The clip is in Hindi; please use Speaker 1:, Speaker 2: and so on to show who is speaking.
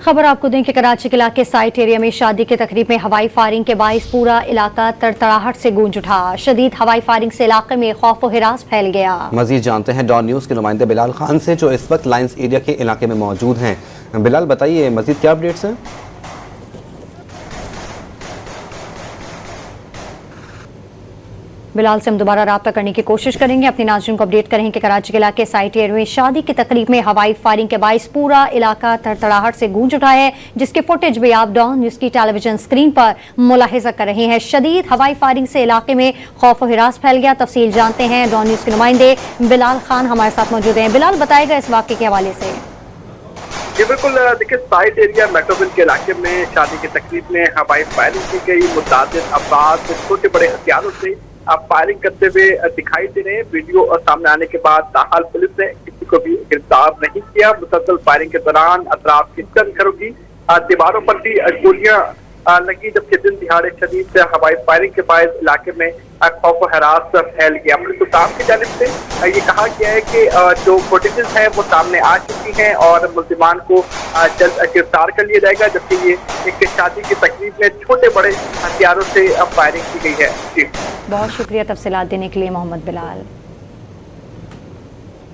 Speaker 1: खबर आपको दें कि कराची के इलाके साइट एरिया में शादी की तकरीब में हवाई फायरिंग के बाइस पूरा इलाका तरतड़ाहट से गूंज उठा। शदीद हवाई फायरिंग से इलाके में खौफ व हिरास फैल गया। मजीद जानते हैं डॉन न्यूज के नुमाइंदे बिलाल खान से, जो इस वक्त लाइंस एरिया के इलाके में मौजूद हैं। बिलाल, बताइए मजीद क्या अपडेट्स हैं? बिलाल से हम दोबारा राब्ता करने की कोशिश करेंगे, अपने नाज़रीन को अपडेट करेंगे कि कराची के इलाके साइट एरिया में शादी की तकरीब में हवाई फायरिंग के बाइस पूरा इलाका तरतड़ाहट से गूंज उठा है, जिसके फुटेज भी आप डॉन न्यूज की टेलीविजन स्क्रीन पर मुलाहिजा कर रहे हैं। शदीद हवाई फायरिंग से इलाके में खौफ व हिरास फैल गया। तफसील जानते हैं, डॉन न्यूज के नुमाइंदे बिलाल खान हमारे साथ मौजूद हैं। बिलाल, बताएगा इस वाक़े के हवाले से।
Speaker 2: जी बिल्कुल, देखिए साइट एरिया मेट्रोविल के इलाके में शादी की तकरीब में हवाई फायरिंग की गई। मुतअद्दिद अफराद छोटे बड़े हथियारों से फायरिंग करते हुए दिखाई दे रहे हैं। वीडियो सामने आने के बाद ताहाल पुलिस ने किसी को भी गिरफ्तार नहीं किया। मुसलसल फायरिंग के दौरान अतराफ की चंद घरों की दीवारों पर भी गोलियां लगी, जबकि दिन दिहाड़े शदीद से हवाई फायरिंग के बाद इलाके में खौफ व हरास फैल गया। पुलिस हुकाम की जानिब से ये कहा गया है कि जो फुटेजेस हैं वो सामने आ चुकी हैं और मुल्जिमान को जल्द गिरफ्तार कर लिया जाएगा, जबकि ये एक शादी की तकरीब में छोटे बड़े हथियारों से फायरिंग की गई है। जी,
Speaker 1: बहुत शुक्रिया तफसीलात देने के लिए मोहम्मद बिलाल।